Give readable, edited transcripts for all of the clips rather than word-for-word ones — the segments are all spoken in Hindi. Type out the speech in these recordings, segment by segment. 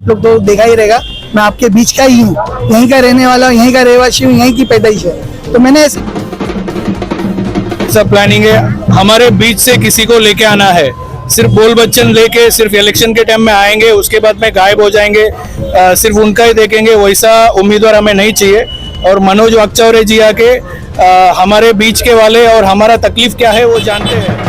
लोग तो देखा ही रहेगा, मैं आपके बीच का ही हूँ, यहीं का रहने वाला हूँ, यहीं का रहवासी हूँ, यहीं की पैदाइश है। तो मैंने सब प्लानिंग है, हमारे बीच से किसी को लेके आना है। सिर्फ बोल बच्चन लेके सिर्फ इलेक्शन के टाइम में आएंगे, उसके बाद में गायब हो जाएंगे, सिर्फ उनका ही देखेंगे, वैसा उम्मीदवार हमें नहीं चाहिए। और मनोज वाकचौरे जी आके हमारे बीच के वाले और हमारा तकलीफ क्या है वो जानते हैं।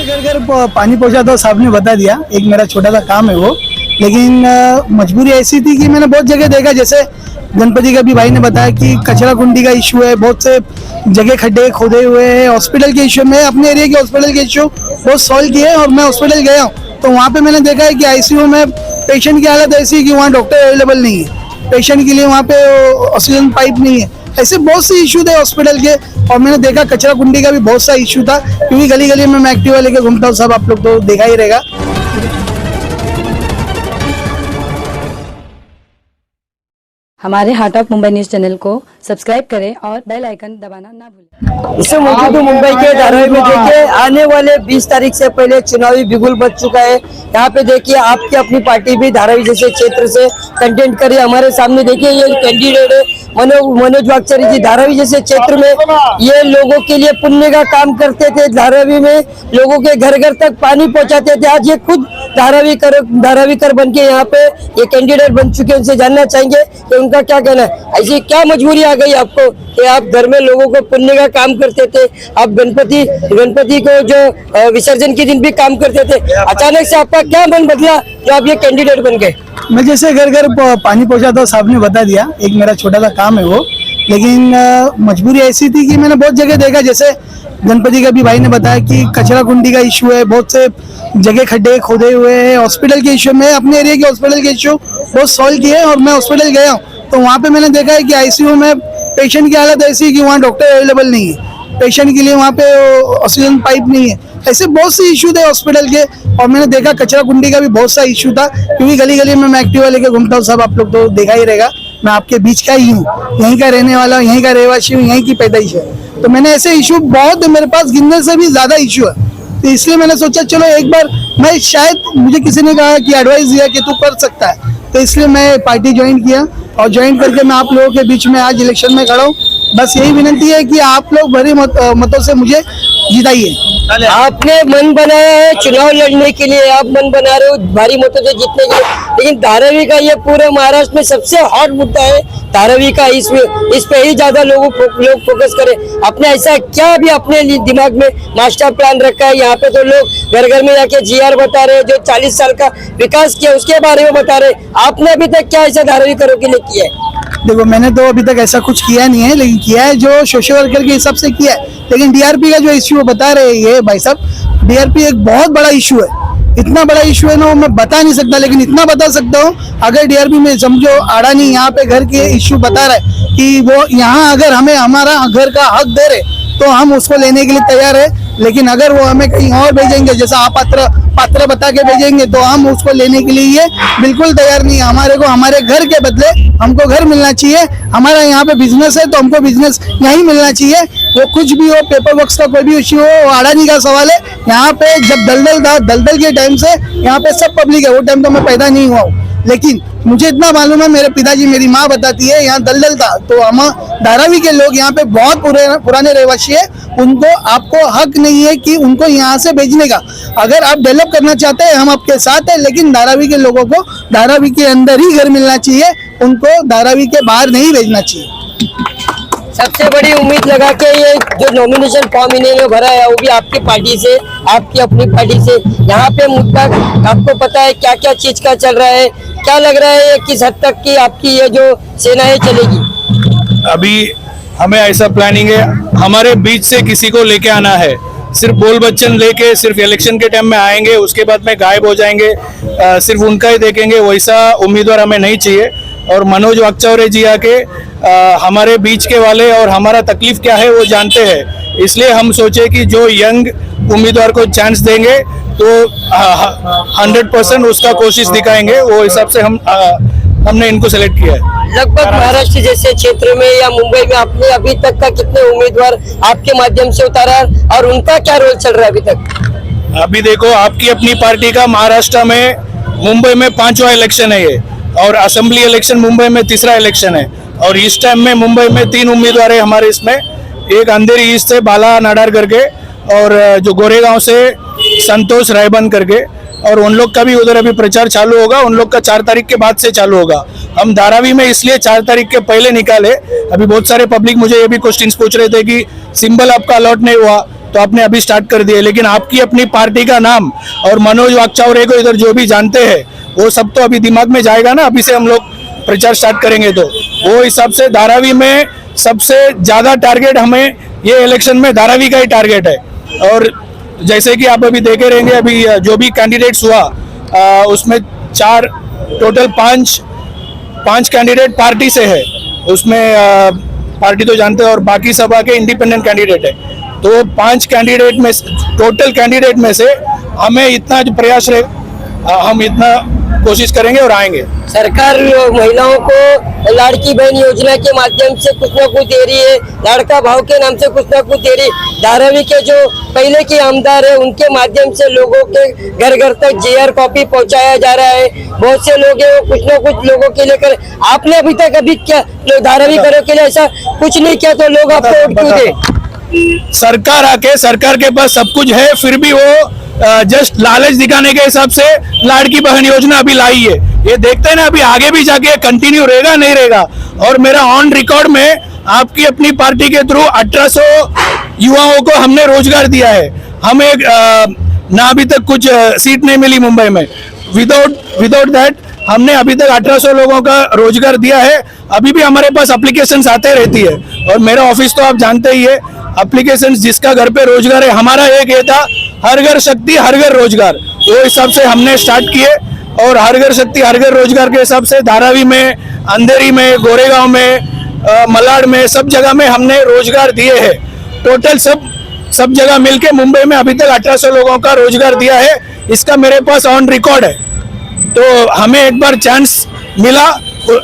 घर घर पानी पहुंचा तो साहब ने बता दिया, एक मेरा छोटा सा काम है वो। लेकिन मजबूरी ऐसी थी कि मैंने बहुत जगह देखा, जैसे गणपति का भी भाई ने बताया कि कचरा कुंडी का इशू है, बहुत से जगह खड्डे खोदे हुए हैं। हॉस्पिटल के इशू में अपने एरिया के हॉस्पिटल के इशू बहुत सॉल्व किए, और मैं हॉस्पिटल गया हूँ तो वहाँ पे मैंने देखा है कि आईसीयू में पेशेंट की हालत ऐसी है कि वहाँ डॉक्टर अवेलेबल नहीं है, पेशेंट के लिए वहाँ पे ऑक्सीजन पाइप नहीं है। ऐसे बहुत से इशू थे हॉस्पिटल के। और मैंने देखा कचरा कुंडी का भी बहुत सा इशू था, क्योंकि गली गली में मैं एक्टिवा लेके घूमता हूँ, सब आप लोग तो देखा ही रहेगा। हमारे heart of Mumbai news channel को सब्सक्राइब करें और बेल आइकन दबाना ना भूलें। इससे मौजूद मुंबई के धारावी में देखिए, आने वाले 20 तारीख से पहले चुनावी बिगुल बच चुका है। यहाँ पे देखिए आपकी अपनी पार्टी भी धारावी जैसे क्षेत्र से कंटेंट करी। हमारे सामने देखिए ये कैंडिडेट है मनोज वाकचौरे जी। धारावी जैसे क्षेत्र में ये लोगों के लिए पुण्य का काम करते थे, धारावी में लोगों के घर घर तक पानी पहुँचाते थे। आज ये खुद धारावी कर बन के यहाँ पे ये कैंडिडेट बन चुके हैं। उनसे जानना चाहेंगे कि उनका क्या कहना है, ऐसी क्या मजबूरी आ गई आपको कि आप घर में लोगों को पुण्य का काम करते थे, आप गणपति को जो विसर्जन के दिन भी काम करते थे, अचानक से आपका क्या मन बदला जो आप ये कैंडिडेट बन गए? मैं जैसे घर घर पानी पहुंचा तो साहब ने बता दिया, एक मेरा छोटा सा काम है वो। लेकिन मजबूरी ऐसी थी कि मैंने बहुत जगह देखा, जैसे गणपति का भी भाई ने बताया कि कचरा कुंडी का इशू है, बहुत से जगह खड्डे खोदे हुए हैं। हॉस्पिटल के इशू में अपने एरिया के हॉस्पिटल के इशू बहुत सॉल्व किए, और मैं हॉस्पिटल गया हूँ तो वहाँ पे मैंने देखा है कि आईसीयू में पेशेंट की हालत ऐसी है कि वहाँ डॉक्टर अवेलेबल नहीं है, पेशेंट के लिए वहाँ पे ऑक्सीजन पाइप नहीं है। ऐसे बहुत से इशू थे हॉस्पिटल के। और मैंने देखा कचरा कुंडी का भी बहुत सा इशू था, क्योंकि गली गली में मैं एक्टिवा लेके घूमता हूँ, सब आप लोग तो देखा ही रहेगा, मैं आपके बीच का ही हूँ, यहीं का रहने वाला हूँ, यहीं का रहवासी हूँ, यहीं की पैदाइश है। तो मैंने ऐसे इशू बहुत, मेरे पास गिनने से भी ज्यादा इशू है। तो इसलिए मैंने सोचा चलो एक बार, मैं शायद मुझे किसी ने कहा कि एडवाइस दिया कि तू कर सकता है, तो इसलिए मैं पार्टी ज्वाइन किया, और ज्वाइन करके मैं आप लोगों के बीच में आज इलेक्शन में खड़ा हूँ। बस यही विनती है कि आप लोग बड़े मतों से मुझे जिताइए। आपने मन बनाया है चुनाव लड़ने के लिए, आप मन बना रहे हो भारी मतों से जीतने के लिए, लेकिन धारावी का ये पूरे महाराष्ट्र में सबसे हॉट मुद्दा है धारावी का। इस पे ही ज्यादा लोग फोकस करें। आपने ऐसा क्या भी अपने दिमाग में मास्टर प्लान रखा है? यहाँ पे तो लोग घर घर में जाके जीआर बता रहे, जो 40 साल का विकास किया उसके बारे में बता रहे। आपने अभी तक क्या ऐसा धारावी करो के लिए किया है? देखो, मैंने तो अभी तक ऐसा कुछ किया नहीं है, लेकिन किया है जो सोशल वर्कर के हिसाब से किया है। लेकिन डीआरपी का जो इश्यू बता रहे हैं भाई साहब, डीआरपी एक बहुत बड़ा इशू है। इतना बड़ा इशू है ना, मैं बता नहीं सकता, लेकिन इतना बता सकता हूँ, अगर डीआरपी में समझो अडानी यहाँ पे घर के इशू बता रहा है कि वो यहाँ अगर हमें हमारा घर का हक दे रहे तो हम उसको लेने के लिए तैयार है। लेकिन अगर वो हमें कहीं और भेजेंगे, जैसा पात्र बता के भेजेंगे, तो हम उसको लेने के लिए बिल्कुल तैयार नहीं है। हमारे को हमारे घर के बदले हमको घर मिलना चाहिए। हमारा यहाँ पे बिजनेस है तो हमको बिजनेस यहीं मिलना चाहिए। वो कुछ भी हो, पेपर वर्क का कोई भी इश्यू हो, अडानी का सवाल है। यहाँ पे जब दलदल था, दलदल के टाइम से यहाँ पे सब पब्लिक है। वो टाइम तो मैं पैदा नहीं हुआ हूँ, लेकिन मुझे इतना मालूम है, मेरे पिताजी, मेरी माँ बताती है यहाँ दलदल था। तो हम धारावी के लोग यहाँ पे बहुत पुराने रहवासी है, उनको आपको हक नहीं है कि उनको यहाँ से भेजने का। अगर आप डेवलप करना चाहते हैं हम आपके साथ है, लेकिन धारावी के लोगों को धारावी के अंदर ही घर मिलना चाहिए, उनको धारावी के बाहर नहीं भेजना चाहिए। सबसे बड़ी उम्मीद लगा के ये जो नॉमिनेशन फॉर्म इन्होंने भरा है वो भी आपकी पार्टी से, आपकी अपनी पार्टी से। यहाँ पे मुद्दा आपको पता है क्या क्या चीज का चल रहा है, क्या लग रहा है किस हद तक की आपकी ये जो सेनाएं चलेगी? अभी हमें ऐसा प्लानिंग है, हमारे बीच से किसी को लेके आना है, सिर्फ बोल बच्चन लेके सिर्फ इलेक्शन के टाइम में आएंगे, उसके बाद में गायब हो जाएंगे, सिर्फ उनका ही देखेंगे, वैसा उम्मीदवार हमें नहीं चाहिए। और मनोज वाकचौरे जी आके हमारे बीच के वाले और हमारा तकलीफ क्या है वो जानते हैं, इसलिए हम सोचे कि जो यंग उम्मीदवार को चांस देंगे तो 100% उसका कोशिश दिखाएंगे, वो हिसाब से हमने इनको सेलेक्ट किया है। लगभग महाराष्ट्र जैसे क्षेत्र में या मुंबई में आपने अभी तक का कितने उम्मीदवार आपके माध्यम से उतारा और उनका क्या रोल चल रहा है अभी तक? अभी देखो, आपकी अपनी पार्टी का महाराष्ट्र में, मुंबई में 5वां इलेक्शन है ये, और असेंबली इलेक्शन मुंबई में 3रा इलेक्शन है। और इस टाइम में मुंबई में 3 उम्मीदवार है हमारे इसमें, एक अंधेरी ईस्ट से बाला नाडार करके, और जो गोरेगांव से संतोष रायबन करके, और उन लोग का भी उधर अभी प्रचार चालू होगा, उन लोग का 4 तारीख के बाद से चालू होगा। हम धारावी में इसलिए 4 तारीख के पहले निकाले, अभी बहुत सारे पब्लिक मुझे ये भी क्वेश्चंस पूछ रहे थे कि सिंबल आपका अलॉट नहीं हुआ तो आपने अभी स्टार्ट कर दिए, लेकिन आपकी अपनी पार्टी का नाम और मनोज वाकचौरे को इधर जो भी जानते हैं वो सब तो अभी दिमाग में जाएगा ना, अभी से हम लोग प्रचार स्टार्ट करेंगे तो वो हिसाब से धारावी में सबसे ज्यादा टारगेट हमें ये इलेक्शन में धारावी का ही टारगेट है। और जैसे कि आप अभी देखे रहेंगे, अभी जो भी कैंडिडेट्स हुआ उसमें टोटल 5 कैंडिडेट पार्टी से है, उसमें पार्टी तो जानते हैं, और बाकी सब आके इंडिपेंडेंट कैंडिडेट है। तो 5 कैंडिडेट में, टोटल कैंडिडेट में से हमें इतना जो प्रयास रहेगा, हम इतना कोशिश करेंगे और आएंगे। सरकार महिलाओं को लाड़की बहन योजना के माध्यम से कुछ न कुछ दे रही है, लड़का भाव के नाम से कुछ न कुछ दे रही। धारावी के जो पहले के आमदार है उनके माध्यम से लोगों के घर घर तक जीआर कॉपी पहुंचाया जा रहा है। बहुत से लोग हैं वो कुछ न कुछ लोगों के लिए कर, आपने अभी तक क्या धारावी करो के लिए ऐसा कुछ नहीं किया, तो लोग आपको वोट क्यों दे? सरकार आके, सरकार के पास सब कुछ है, फिर भी वो जस्ट लालच दिखाने के हिसाब से लाड़की बहन योजना अभी लाई है। ये देखते हैं ना अभी आगे भी जाके कंटिन्यू रहेगा नहीं रहेगा। और मेरा ऑन रिकॉर्ड में आपकी अपनी पार्टी के थ्रू 1800 युवाओं को हमने रोजगार दिया है। हमें ना अभी तक कुछ सीट नहीं मिली मुंबई में, विदाउट दैट हमने अभी तक 1800 लोगों का रोजगार दिया है। अभी भी हमारे पास एप्लीकेशंस आते रहती है, और मेरा ऑफिस तो आप जानते ही है, एप्लीकेशंस जिसका घर पे रोजगार है, हमारा एक ये था हर घर शक्ति हर घर रोजगार, वो हिसाब से हमने स्टार्ट किए। और हर घर शक्ति हर घर रोजगार के हिसाब से धारावी में, अंधेरी में, गोरेगांव में, मलाड में, सब जगह में हमने रोजगार दिए हैं। टोटल सब जगह मिलके मुंबई में अभी तक 1800 लोगों का रोजगार दिया है। इसका मेरे पास ऑन रिकॉर्ड है। तो हमें एक बार चांस मिला,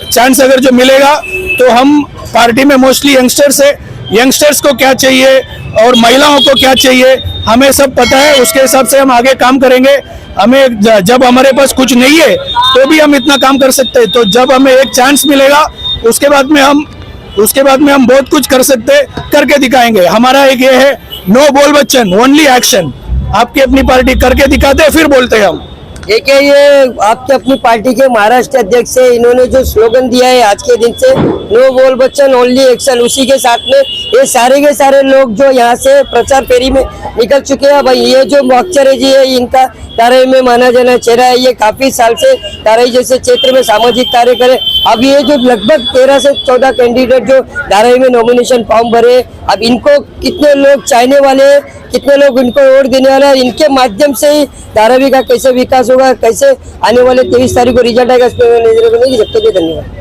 चांस अगर जो मिलेगा तो हम पार्टी में मोस्टली यंगस्टर्स है, यंगस्टर्स को क्या चाहिए और महिलाओं को क्या चाहिए हमें सब पता है, उसके हिसाब से हम आगे काम करेंगे। हमें जब हमारे पास कुछ नहीं है तो भी हम इतना काम कर सकते हैं, तो जब हमें एक चांस मिलेगा उसके बाद में हम बहुत कुछ कर सकते हैं, करके दिखाएंगे। हमारा एक ये है, नो बोल बच्चन ओनली एक्शन। आपकी अपनी पार्टी करके दिखाते हैं फिर बोलते हैं हम। देखिए, ये आपके अपनी पार्टी के महाराष्ट्र अध्यक्ष है, इन्होंने जो स्लोगन दिया है आज के दिन से, नो बोल बच्चन ओनली एक्शन, उसी के साथ में ये सारे के सारे लोग जो यहाँ से प्रचार फेरी में निकल चुके हैं। भाई ये जो वाकचौरे जी है, इनका धारावी में माना जाना चेहरा है, ये काफी साल से धारावी जैसे क्षेत्र में सामाजिक कार्य करे। अब ये जो लगभग 13 से 14 कैंडिडेट जो धारावी में नॉमिनेशन फॉर्म भरे, अब इनको कितने लोग चाहने वाले हैं, कितने लोग इनको वोट देने वाले हैं, इनके माध्यम से ही धारावी का कैसे विकास होगा, कैसे आने वाले 23 तारीख को रिजल्ट आएगा, इस पर नजर रखने की। जब तक धन्यवाद।